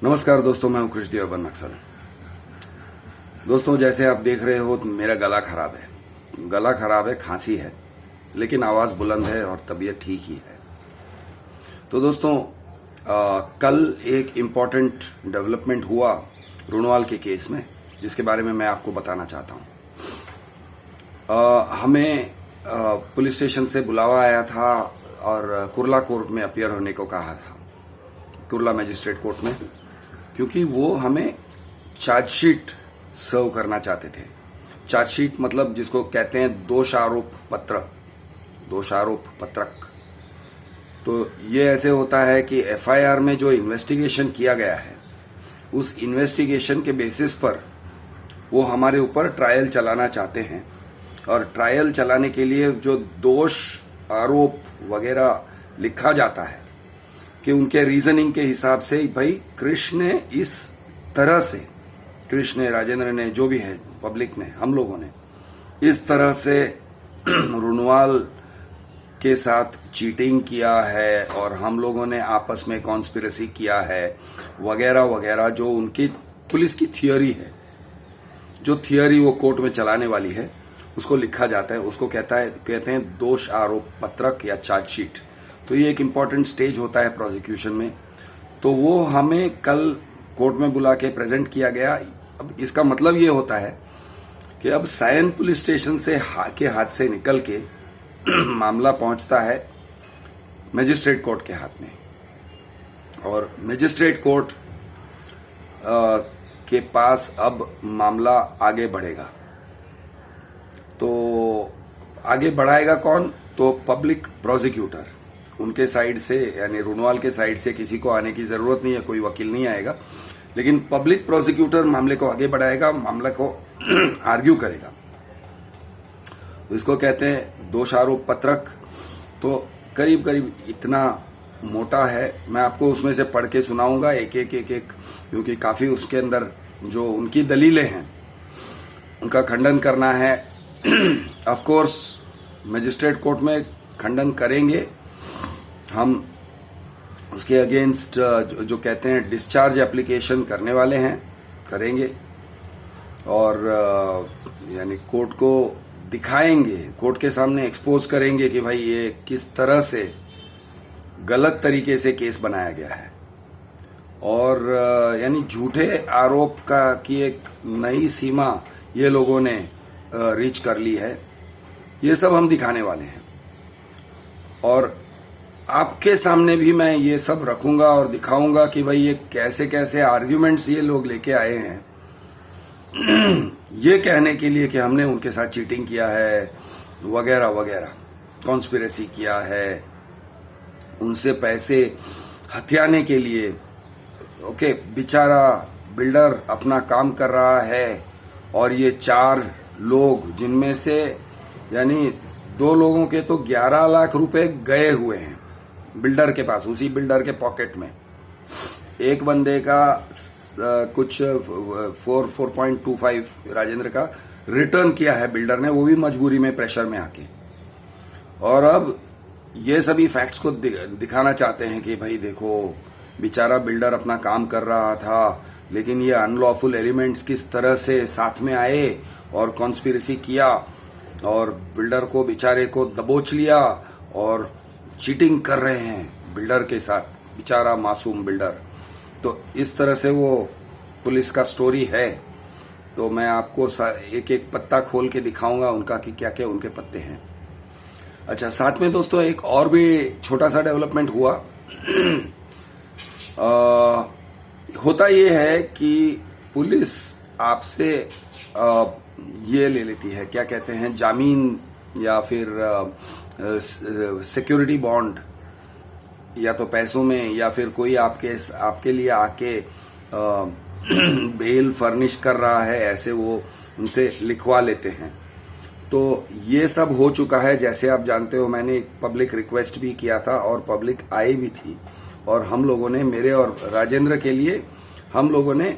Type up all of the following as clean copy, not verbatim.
नमस्कार दोस्तों, मैं हूं कृष्णदेव बन अक्सर। दोस्तों, जैसे आप देख रहे हो मेरा गला खराब है, खांसी है, लेकिन आवाज बुलंद है और तबीयत ठीक ही है। तो दोस्तों, कल एक इम्पॉर्टेंट डेवलपमेंट हुआ रुणवाल के केस में, जिसके बारे में मैं आपको बताना चाहता हूं। हमें पुलिस स्टेशन से बुलावा आया था और कुर्ला कोर्ट में अपीयर होने को कहा था, कुर्ला मजिस्ट्रेट कोर्ट में, क्योंकि वो हमें चार्जशीट सर्व करना चाहते थे। चार्जशीट मतलब जिसको कहते हैं दोषारोप पत्रक। तो ये ऐसे होता है कि एफआईआर में जो इन्वेस्टिगेशन किया गया है, उस इन्वेस्टिगेशन के बेसिस पर वो हमारे ऊपर ट्रायल चलाना चाहते हैं, और ट्रायल चलाने के लिए जो दोष आरोप वगैरह लिखा जाता है कि उनके रीजनिंग के हिसाब से भाई कृष्ण इस तरह से, कृष्ण राजेंद्र ने, जो भी है, पब्लिक ने, हम लोगों ने इस तरह से रुणवाल के साथ चीटिंग किया है और हम लोगों ने आपस में कॉन्स्पिरेसी किया है वगैरह वगैरह, जो उनकी पुलिस की थियोरी है, जो थियोरी वो कोर्ट में चलाने वाली है, उसको लिखा जाता है। उसको कहते हैं दोष आरोप पत्रक या चार्जशीट। तो ये एक इम्पॉर्टेंट स्टेज होता है प्रोसिक्यूशन में। तो वो हमें कल कोर्ट में बुला के प्रेजेंट किया गया। अब इसका मतलब ये होता है कि अब सायन पुलिस स्टेशन से के हाथ से निकल के मामला पहुंचता है मजिस्ट्रेट कोर्ट के हाथ में, और मजिस्ट्रेट कोर्ट के पास अब मामला आगे बढ़ेगा। तो आगे बढ़ाएगा कौन? तो पब्लिक प्रोसिक्यूटर, उनके साइड से, यानी रुणवाल के साइड से किसी को आने की जरूरत नहीं है, कोई वकील नहीं आएगा, लेकिन पब्लिक प्रोसिक्यूटर मामले को आगे बढ़ाएगा, मामले को आर्ग्यू करेगा। तो इसको कहते हैं दोषारोप पत्रक। तो करीब करीब इतना मोटा है। मैं आपको उसमें से पढ़ के सुनाऊंगा एक एक, क्योंकि काफी उसके अंदर जो उनकी दलीलें हैं उनका खंडन करना है। ऑफ कोर्स मजिस्ट्रेट कोर्ट में खंडन करेंगे हम, उसके अगेंस्ट जो कहते हैं डिस्चार्ज एप्लीकेशन करने वाले हैं, करेंगे, और यानी कोर्ट को दिखाएंगे, कोर्ट के सामने एक्सपोज करेंगे कि भाई ये किस तरह से गलत तरीके से केस बनाया गया है, और यानी झूठे आरोप की एक नई सीमा ये लोगों ने रीच कर ली है। ये सब हम दिखाने वाले हैं, और आपके सामने भी मैं ये सब रखूंगा और दिखाऊंगा कि भाई ये कैसे कैसे आर्ग्यूमेंट्स ये लोग लेके आए हैं ये कहने के लिए कि हमने उनके साथ चीटिंग किया है वगैरह वगैरह, कॉन्स्पिरेसी किया है, उनसे पैसे हथियाने के लिए। ओके, बेचारा बिल्डर अपना काम कर रहा है, और ये 4 लोग, जिनमें से यानी 2 लोगों के तो 11 लाख रुपए गए हुए हैं बिल्डर के पास, उसी बिल्डर के पॉकेट में। एक बंदे का कुछ 4.25 राजेंद्र का रिटर्न किया है बिल्डर ने, वो भी मजबूरी में, प्रेशर में आके। और अब ये सभी फैक्ट्स को दिखाना चाहते हैं कि भाई देखो, बेचारा बिल्डर अपना काम कर रहा था, लेकिन ये अनलॉफुल एलिमेंट्स किस तरह से साथ में आए और कॉन्स्पिरेसी किया, और बिल्डर को, बेचारे को दबोच लिया, और चीटिंग कर रहे हैं बिल्डर के साथ, बेचारा मासूम बिल्डर। तो इस तरह से वो पुलिस का स्टोरी है। तो मैं आपको एक एक पत्ता खोल के दिखाऊंगा उनका कि क्या क्या उनके पत्ते हैं। अच्छा, साथ में दोस्तों एक और भी छोटा सा डेवलपमेंट हुआ। होता ये है कि पुलिस आपसे ये ले लेती है, क्या कहते हैं, जामीन या फिर सिक्योरिटी बॉन्ड, या तो पैसों में, या फिर कोई आपके लिए आके बेल फर्निश कर रहा है, ऐसे वो उनसे लिखवा लेते हैं। तो ये सब हो चुका है। जैसे आप जानते हो, मैंने एक पब्लिक रिक्वेस्ट भी किया था और पब्लिक आई भी थी, और हम लोगों ने, मेरे और राजेंद्र के लिए, हम लोगों ने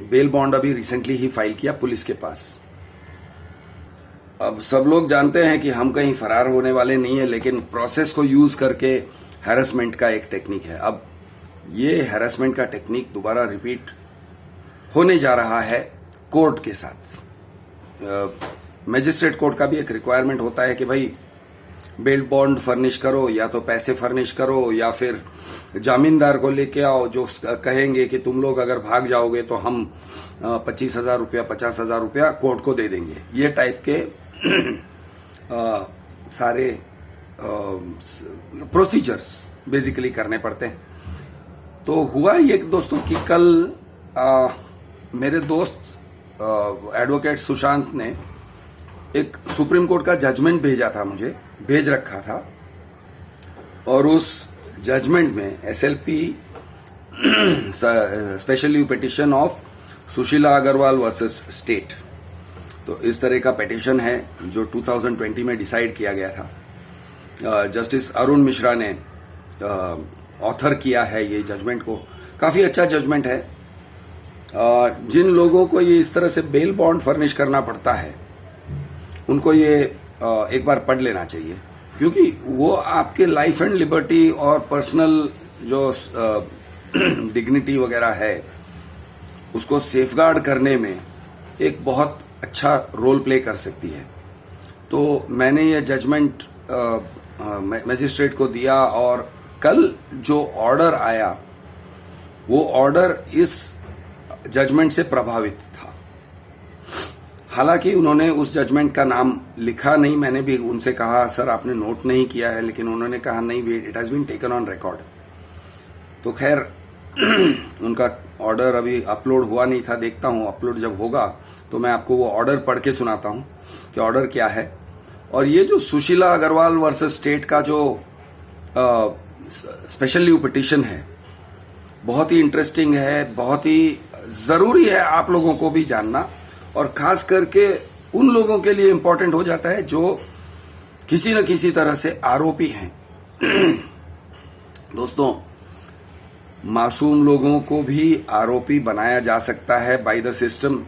बेल बॉन्ड अभी रिसेंटली ही फाइल किया पुलिस के पास। अब सब लोग जानते हैं कि हम कहीं फरार होने वाले नहीं है, लेकिन प्रोसेस को यूज करके हैरेसमेंट का एक टेक्निक है। अब ये हैरेसमेंट का टेक्निक दोबारा रिपीट होने जा रहा है कोर्ट के साथ। मजिस्ट्रेट कोर्ट का भी एक रिक्वायरमेंट होता है कि भाई बेल बॉन्ड फर्निश करो, या तो पैसे फर्निश करो, या फिर जामीनदार को लेके आओ जो कहेंगे कि तुम लोग अगर भाग जाओगे तो हम 25,000 रुपया 50,000 रुपया कोर्ट को दे देंगे। ये टाइप के सारे प्रोसीजर्स बेसिकली करने पड़ते हैं। तो हुआ ये दोस्तों कि कल मेरे दोस्त एडवोकेट सुशांत ने एक सुप्रीम कोर्ट का जजमेंट भेजा था, मुझे भेज रखा था, और उस जजमेंट में SLP special leave petition of Sushila Agarwal versus state, तो इस तरह का पिटिशन है जो 2020 में डिसाइड किया गया था। जस्टिस अरुण मिश्रा ने ऑथर किया है ये जजमेंट को। काफी अच्छा जजमेंट है। जिन लोगों को ये इस तरह से बेल बॉन्ड फर्निश करना पड़ता है उनको ये एक बार पढ़ लेना चाहिए, क्योंकि वो आपके लाइफ एंड लिबर्टी और पर्सनल जो डिग्निटी वगैरह है उसको सेफगार्ड करने में एक बहुत अच्छा रोल प्ले कर सकती है। तो मैंने ये जजमेंट मजिस्ट्रेट को दिया, और कल जो ऑर्डर आया वो ऑर्डर इस जजमेंट से प्रभावित था। हालांकि उन्होंने उस जजमेंट का नाम लिखा नहीं, मैंने भी उनसे कहा सर आपने नोट नहीं किया है, लेकिन उन्होंने कहा नहीं, it has been taken on record. तो खैर उनका ऑर्डर अभी अपलोड हुआ नहीं था, देखता हूं अपलोड जब होगा तो मैं आपको वो ऑर्डर पढ़ के सुनाता हूं कि ऑर्डर क्या है। और ये जो सुशीला अग्रवाल वर्सेस स्टेट का जो स्पेशल लीव पिटिशन है बहुत ही इंटरेस्टिंग है, बहुत ही जरूरी है आप लोगों को भी जानना, और खास करके उन लोगों के लिए इंपॉर्टेंट हो जाता है जो किसी न किसी तरह से आरोपी हैं। दोस्तों, मासूम लोगों को भी आरोपी बनाया जा सकता है बाय द सिस्टम,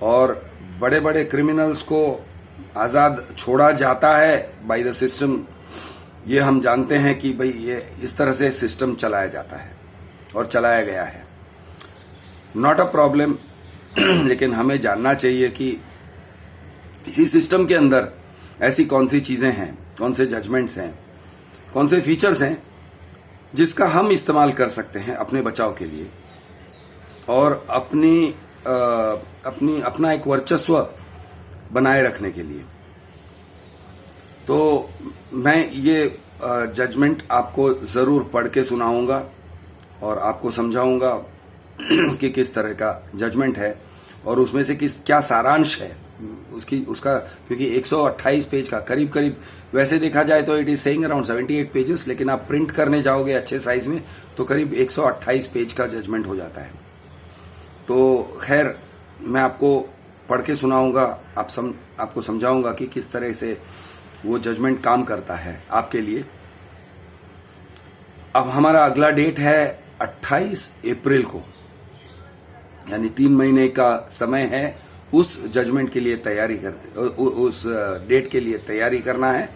और बड़े बड़े क्रिमिनल्स को आजाद छोड़ा जाता है बाय द सिस्टम। ये हम जानते हैं कि भाई ये इस तरह से सिस्टम चलाया जाता है और चलाया गया है। नॉट अ प्रॉब्लम, लेकिन हमें जानना चाहिए कि इसी सिस्टम के अंदर ऐसी कौन सी चीजें हैं, कौन से जजमेंट्स हैं, कौन से फीचर्स हैं जिसका हम इस्तेमाल कर सकते हैं अपने बचाव के लिए और अपना एक वर्चस्व बनाए रखने के लिए। तो मैं ये जजमेंट आपको जरूर पढ़ के सुनाऊंगा और आपको समझाऊंगा कि किस तरह का जजमेंट है और उसमें से क्या सारांश है उसका, क्योंकि 128 पेज का करीब वैसे देखा जाए तो it is saying around 78 pages, लेकिन आप प्रिंट करने जाओगे अच्छे साइज में तो करीब 128 पेज का जजमेंट हो जाता है। तो खैर मैं आपको पढ़ के सुनाऊंगा, आपको समझाऊंगा कि किस तरह से वो जजमेंट काम करता है आपके लिए। अब हमारा अगला डेट है 28 अप्रैल को, यानी 3 महीने का समय है उस जजमेंट के लिए तैयारी उस डेट के लिए तैयारी करना है।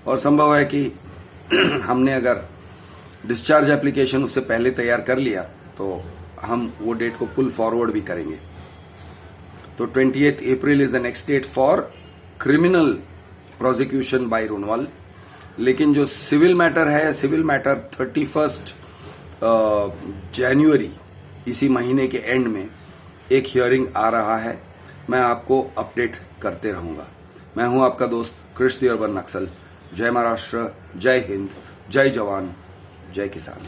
और संभव है कि हमने अगर डिस्चार्ज एप्लीकेशन उससे पहले तैयार कर लिया तो हम वो डेट को पुल फॉरवर्ड भी करेंगे। तो 28 April is the next date for criminal prosecution by Ronwal. लेकिन जो सिविल मैटर है, सिविल मैटर 31 जनवरी इसी महीने के एंड में एक हियरिंग आ रहा है। मैं आपको अपडेट करते रहूंगा। मैं हूं आपका दोस्त कृष दी अर्बन नक्सल। जय महाराष्ट्र, जय हिंद, जय जवान, जय किसान।